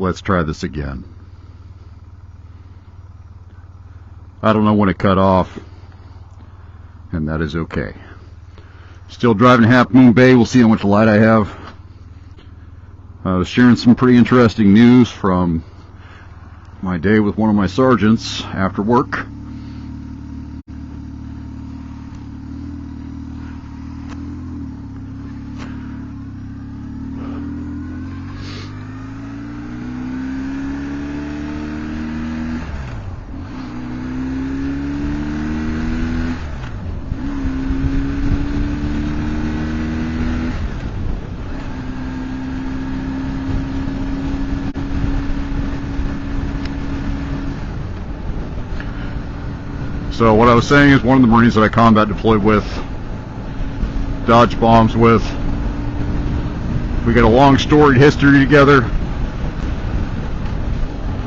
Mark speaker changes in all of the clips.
Speaker 1: let's try this again. I don't know when it cut off, and that is okay. Still driving Half Moon Bay. We'll see how much light I have. I was sharing some pretty interesting news from my day with one of my sergeants after work. So what I was saying is, one of the Marines that I combat deployed with, dodged bombs with, we got a long storied history together,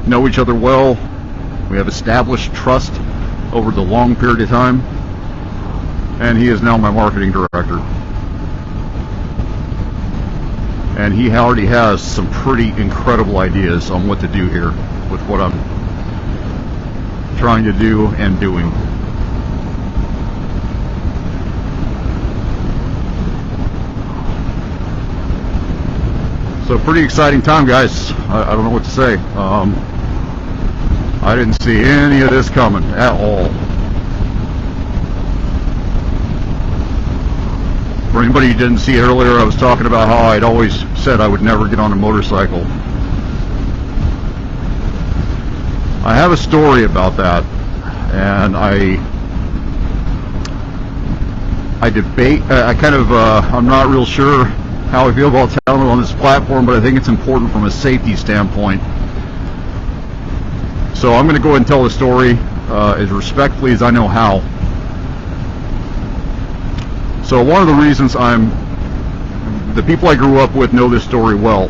Speaker 1: know each other well, we have established trust over the long period of time, and he is now my marketing director. And he already has some pretty incredible ideas on what to do here with what I'm trying to do and doing. So pretty exciting time, guys. I don't know what to say. I didn't see any of this coming at all. For anybody who didn't see it earlier, I was talking about how I'd always said I would never get on a motorcycle. I have a story about that, and I debate, I'm not real sure how I feel about telling it on this platform, but I think it's important from a safety standpoint. So I'm going to go ahead and tell the story as respectfully as I know how. So one of the reasons the people I grew up with know this story well.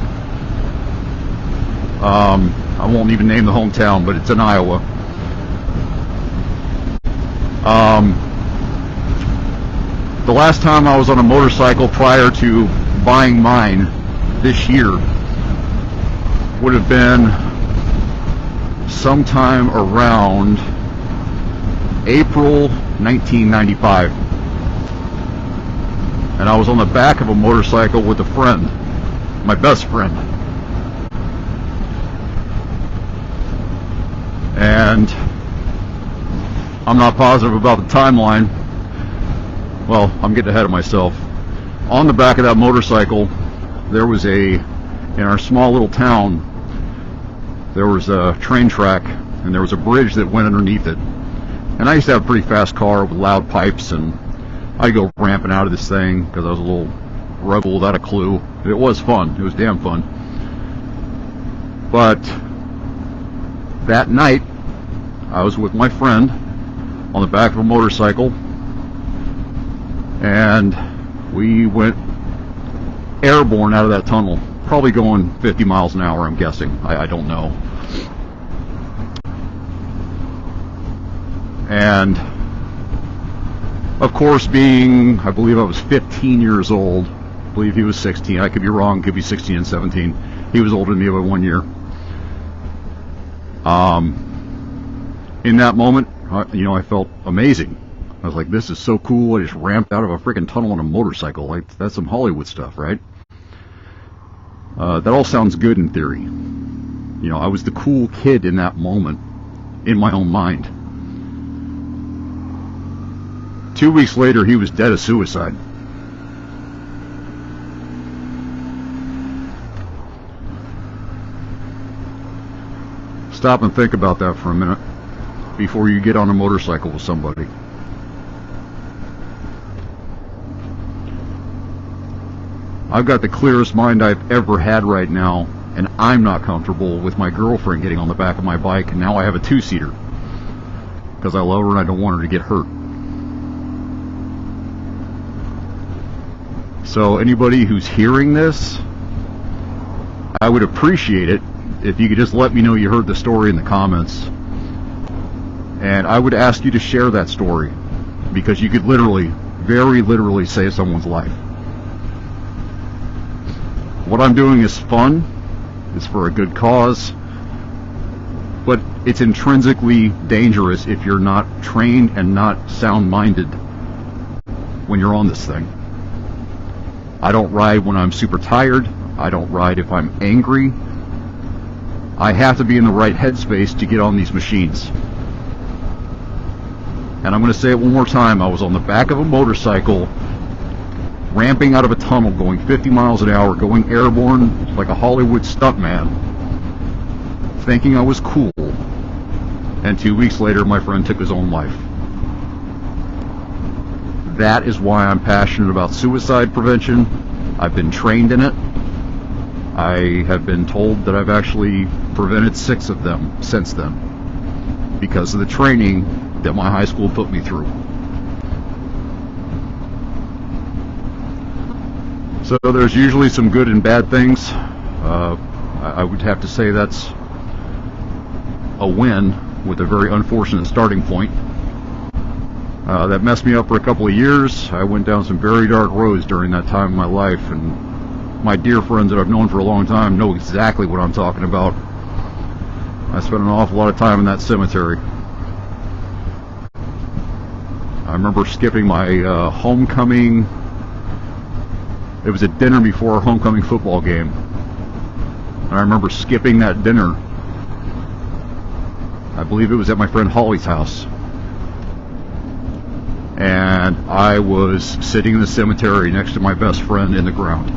Speaker 1: I won't even name the hometown, but it's in Iowa. The last time I was on a motorcycle prior to buying mine this year would have been sometime around April 1995. And I was on the back of a motorcycle with a friend, my best friend. And I'm not positive about the timeline. Well, I'm getting ahead of myself. On the back of that motorcycle, there was in our small little town, there was a train track, and there was a bridge that went underneath it. And I used to have a pretty fast car with loud pipes, and I'd go ramping out of this thing because I was a little rebel without a clue. It was fun. It was damn fun. But that night, I was with my friend on the back of a motorcycle, and we went airborne out of that tunnel, probably going 50 miles an hour, I'm guessing. I don't know. And of course, I believe I was 15 years old. I believe he was 16. I could be wrong. Could be 16 and 17. He was older than me by 1 year. In that moment, I felt amazing. I was like, this is so cool. I just ramped out of a freaking tunnel on a motorcycle. Like, that's some Hollywood stuff, right? That all sounds good in theory. I was the cool kid in that moment, in my own mind. 2 weeks later, he was dead of suicide. Stop and think about that for a minute before you get on a motorcycle with somebody. I've got the clearest mind I've ever had right now, and I'm not comfortable with my girlfriend getting on the back of my bike, and now I have a two-seater because I love her and I don't want her to get hurt. So anybody who's hearing this, I would appreciate it if you could just let me know you heard the story in the comments. And I would ask you to share that story, because you could literally, very literally save someone's life. What I'm doing is fun. It's for a good cause. But it's intrinsically dangerous if you're not trained and not sound-minded when you're on this thing. I don't ride when I'm super tired. I don't ride if I'm angry. I have to be in the right headspace to get on these machines. And I'm going to say it one more time. I was on the back of a motorcycle, ramping out of a tunnel, going 50 miles an hour, going airborne like a Hollywood stuntman, thinking I was cool. And 2 weeks later, my friend took his own life. That is why I'm passionate about suicide prevention. I've been trained in it. I have been told that I've actually prevented 6 of them since then, because of the training that my high school put me through. So there's usually some good and bad things. I would have to say that's a win with a very unfortunate starting point. That messed me up for a couple of years. I went down some very dark roads during that time in my life, and my dear friends that I've known for a long time know exactly what I'm talking about. I spent an awful lot of time in that cemetery. I remember skipping my homecoming. It was a dinner before a homecoming football game. And I remember skipping that dinner. I believe it was at my friend Holly's house. And I was sitting in the cemetery next to my best friend in the ground.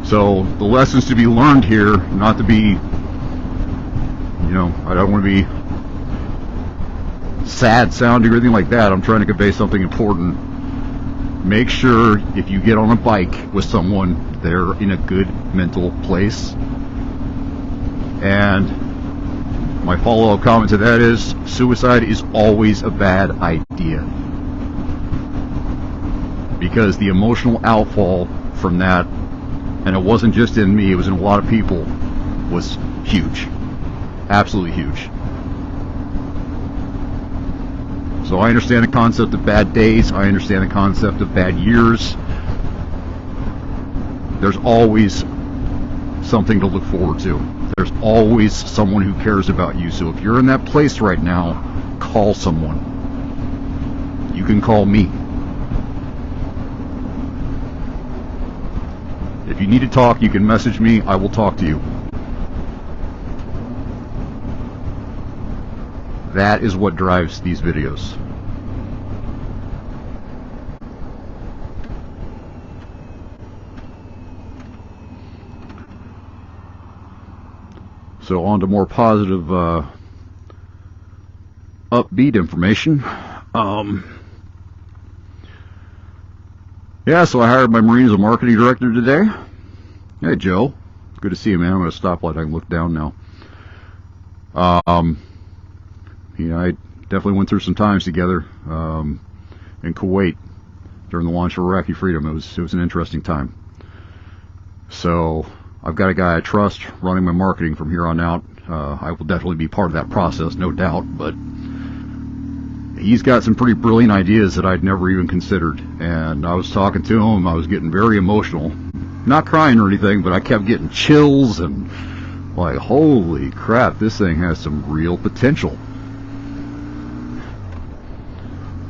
Speaker 1: So the lessons to be learned here, not to be, I don't want to be sad sounding or anything like that. I'm trying to convey something important. Make sure if you get on a bike with someone, they're in a good mental place. And my follow-up comment to that is, suicide is always a bad idea. Because the emotional outfall from that, and it wasn't just in me, it was in a lot of people, was huge. Absolutely huge. So I understand the concept of bad days. I understand the concept of bad years. There's always something to look forward to. There's always someone who cares about you. So if you're in that place right now, call someone. You can call me. If you need to talk, you can message me. I will talk to you. That is what drives these videos. So on to more positive, upbeat information. Yeah, so I hired my Marine as a marketing director today. Hey, Joe. Good to see you, man. I'm at a stoplight. I can look down now. I definitely went through some times together in Kuwait during the launch of Iraqi Freedom. It was an interesting time. So I've got a guy I trust running my marketing from here on out. I will definitely be part of that process, no doubt, but he's got some pretty brilliant ideas that I'd never even considered. And I was talking to him, I was getting very emotional. Not crying or anything, but I kept getting chills and like, holy crap, this thing has some real potential.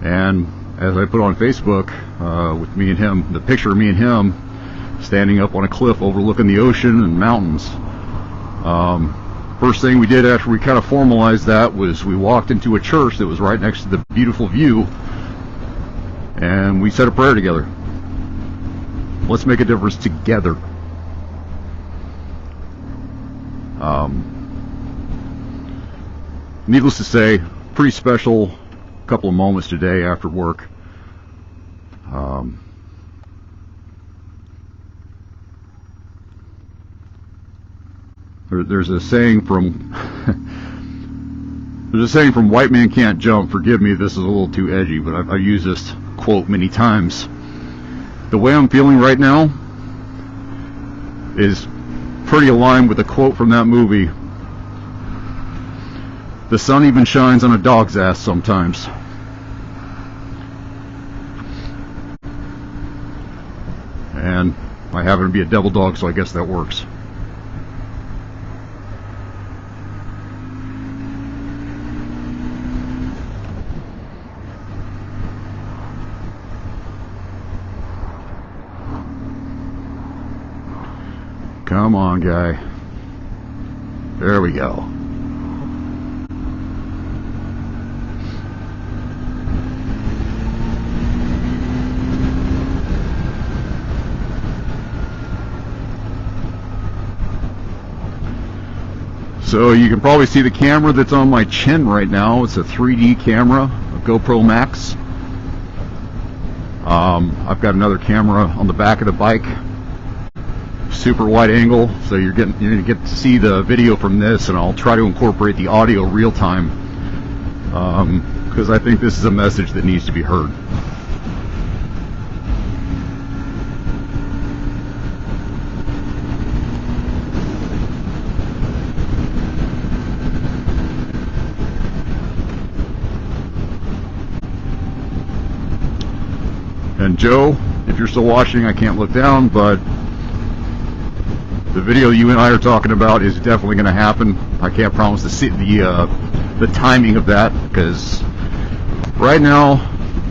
Speaker 1: And as I put on Facebook with me and him, the picture of me and him standing up on a cliff overlooking the ocean and mountains. First thing we did after we kind of formalized that was we walked into a church that was right next to the beautiful view, and we said a prayer together. Let's make a difference together. Needless to say, pretty special couple of moments today after work. There's a saying from White Man Can't Jump. Forgive me if this is a little too edgy, but I've used this quote many times. The way I'm feeling right now is pretty aligned with a quote from that movie. The sun even shines on a dog's ass sometimes. And I happen to be a devil dog, so I guess that works. Come on, guy. There we go. So you can probably see the camera that's on my chin right now. It's a 3D camera, a GoPro Max. I've got another camera on the back of the bike, super wide angle, so you're gonna get to see the video from this, and I'll try to incorporate the audio real time, because I think this is a message that needs to be heard. And Joe, if you're still watching, I can't look down, but the video you and I are talking about is definitely going to happen. I can't promise the timing of that, because right now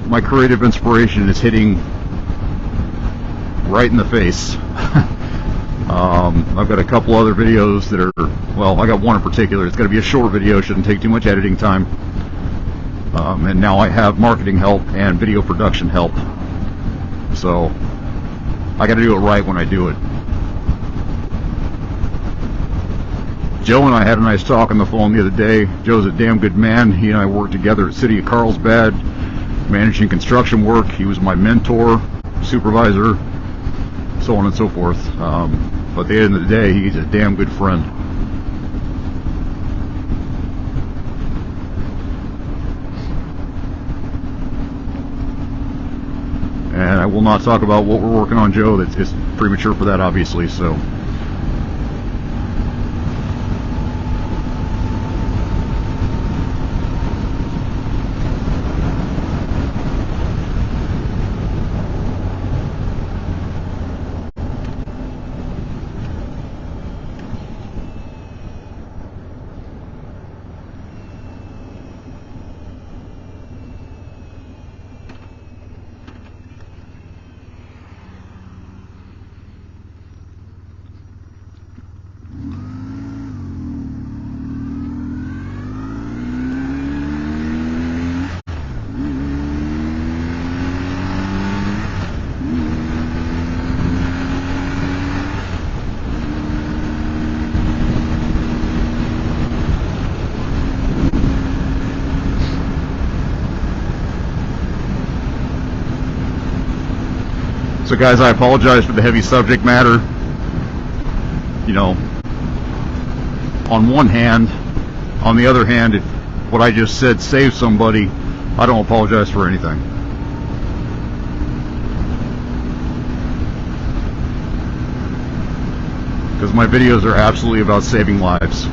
Speaker 1: my creative inspiration is hitting right in the face. I've got a couple other videos that are, well, I got one in particular. It's going to be a short video, shouldn't take too much editing time. And now I have marketing help and video production help. So I got to do it right when I do it. Joe and I had a nice talk on the phone the other day. Joe's a damn good man. He and I worked together at City of Carlsbad, managing construction work. He was my mentor, supervisor, so on and so forth. But at the end of the day, he's a damn good friend. And I will not talk about what we're working on, Joe. It's premature for that, obviously, so. So guys, I apologize for the heavy subject matter. You know, on one hand, on the other hand, if what I just said saves somebody, I don't apologize for anything. Because my videos are absolutely about saving lives.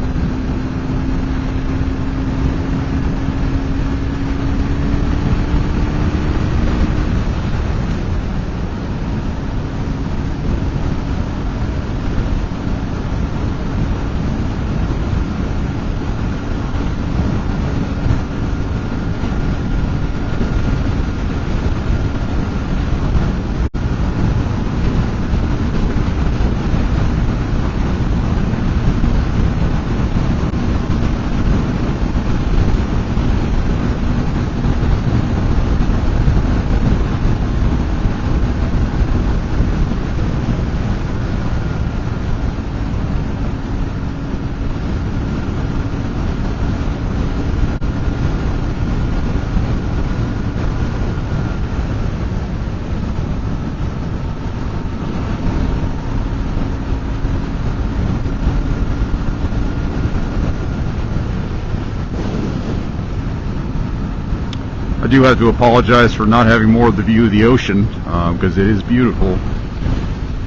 Speaker 1: I do have to apologize for not having more of the view of the ocean, because it is beautiful.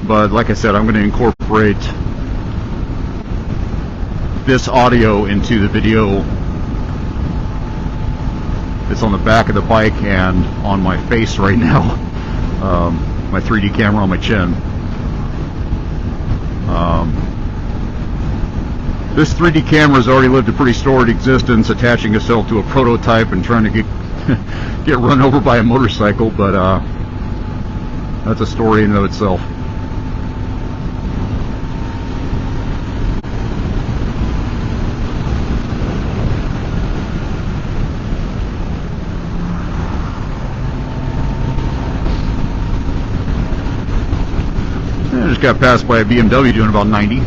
Speaker 1: But like I said, I'm going to incorporate this audio into the video that's on the back of the bike and on my face right now, my 3D camera on my chin. This 3D camera has already lived a pretty storied existence, attaching itself to a prototype and trying to get run over by a motorcycle, but that's a story in and of itself. I just got passed by a BMW doing about 90.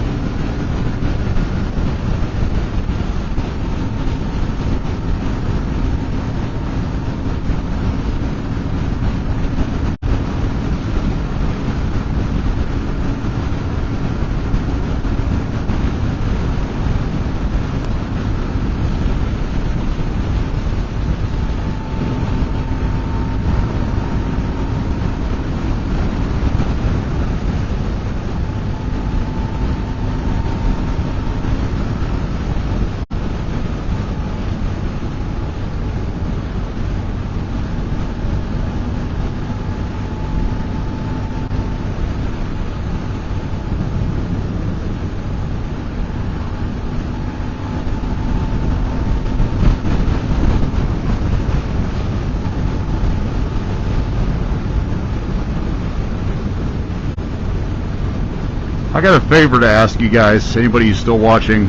Speaker 1: I got a favor to ask you guys, anybody who's still watching.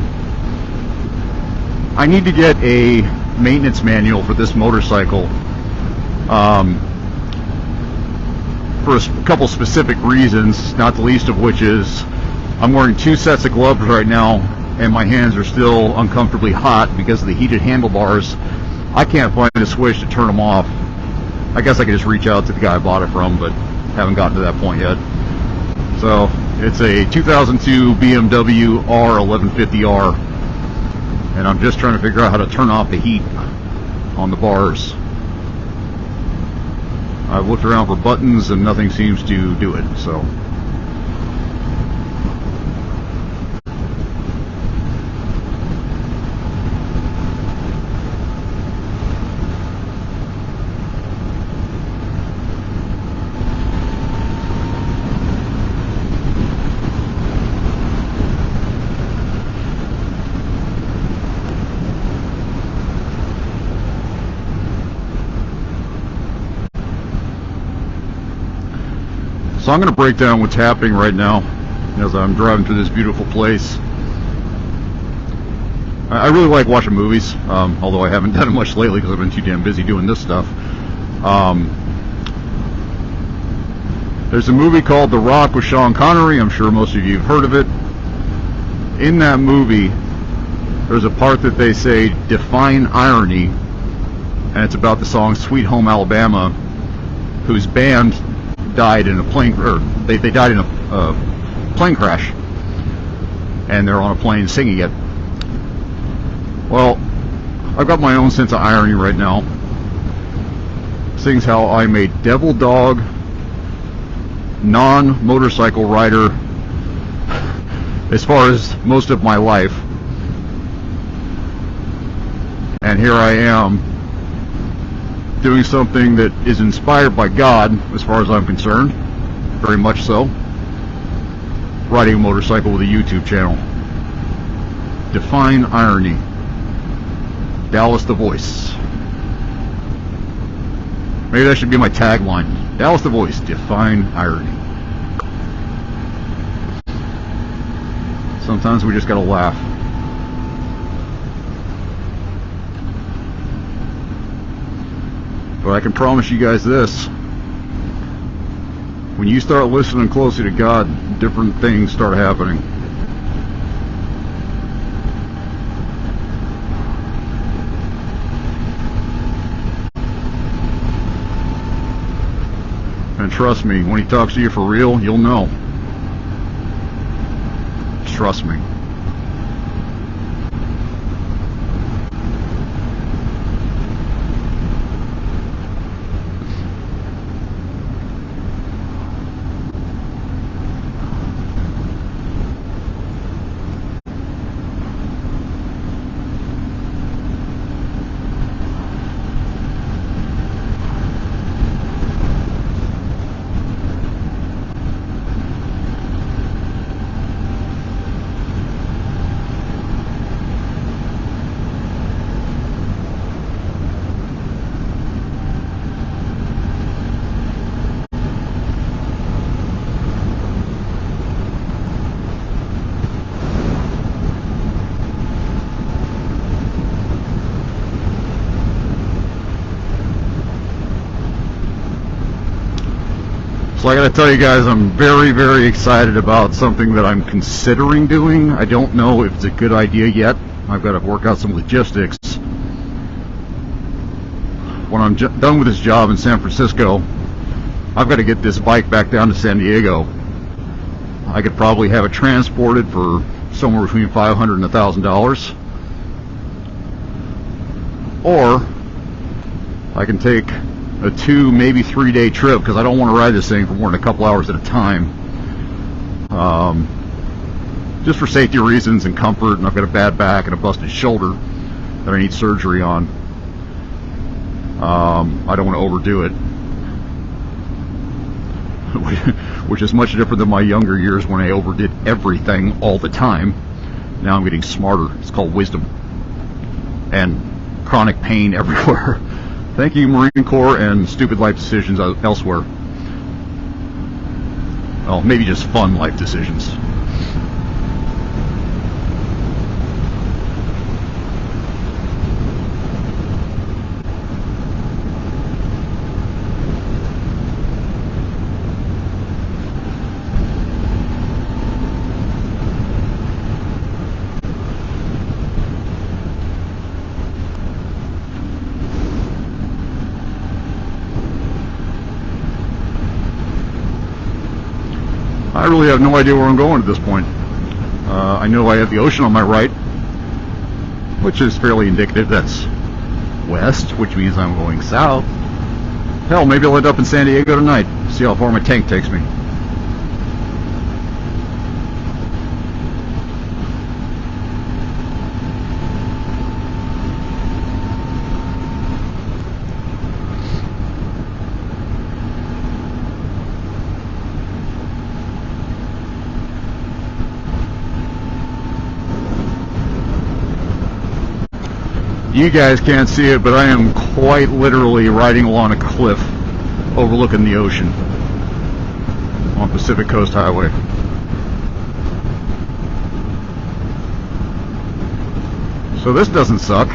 Speaker 1: I need to get a maintenance manual for this motorcycle for a couple specific reasons, not the least of which is I'm wearing 2 sets of gloves right now and my hands are still uncomfortably hot because of the heated handlebars. I can't find a switch to turn them off. I guess I could just reach out to the guy I bought it from, but haven't gotten to that point yet. So it's a 2002 BMW R1150R, and I'm just trying to figure out how to turn off the heat on the bars. I've looked around for buttons and nothing seems to do it, so. So I'm going to break down what's happening right now as I'm driving through this beautiful place. I really like watching movies, although I haven't done it much lately because I've been too damn busy doing this stuff. There's a movie called The Rock with Sean Connery. I'm sure most of you have heard of it. In that movie, there's a part that they say, "Define irony," and it's about the song Sweet Home Alabama, whose band died in a plane, or they died in a plane crash, and they're on a plane singing it. Well, I've got my own sense of irony right now, seeing how I'm a devil dog, non-motorcycle rider as far as most of my life, and here I am doing something that is inspired by God, as far as I'm concerned, very much so, riding a motorcycle with a YouTube channel. Define irony. Dallas the Voice. Maybe that should be my tagline. Dallas the Voice, define irony. Sometimes we just gotta laugh. But I can promise you guys this: when you start listening closely to God, different things start happening. And trust me, when He talks to you for real, you'll know. Trust me. So I gotta tell you guys, I'm very, very excited about something that I'm considering doing. I don't know if it's a good idea yet. I've got to work out some logistics. When I'm done with this job in San Francisco, I've got to get this bike back down to San Diego. I could probably have it transported for somewhere between $500 and $1,000. Or I can take a 2, maybe 3 day trip, because I don't want to ride this thing for more than a couple hours at a time. Just for safety reasons and comfort, and I've got a bad back and a busted shoulder that I need surgery on. I don't want to overdo it. Which is much different than my younger years when I overdid everything all the time. Now I'm getting smarter. It's called wisdom. And chronic pain everywhere. Thank you, Marine Corps, and stupid life decisions elsewhere. Well, maybe just fun life decisions. I really have no idea where I'm going at this point. I know I have the ocean on my right, which is fairly indicative that's west, which means I'm going south. Hell, maybe I'll end up in San Diego tonight. See how far my tank takes me. You guys can't see it, but I am quite literally riding along a cliff overlooking the ocean on Pacific Coast Highway. So this doesn't suck.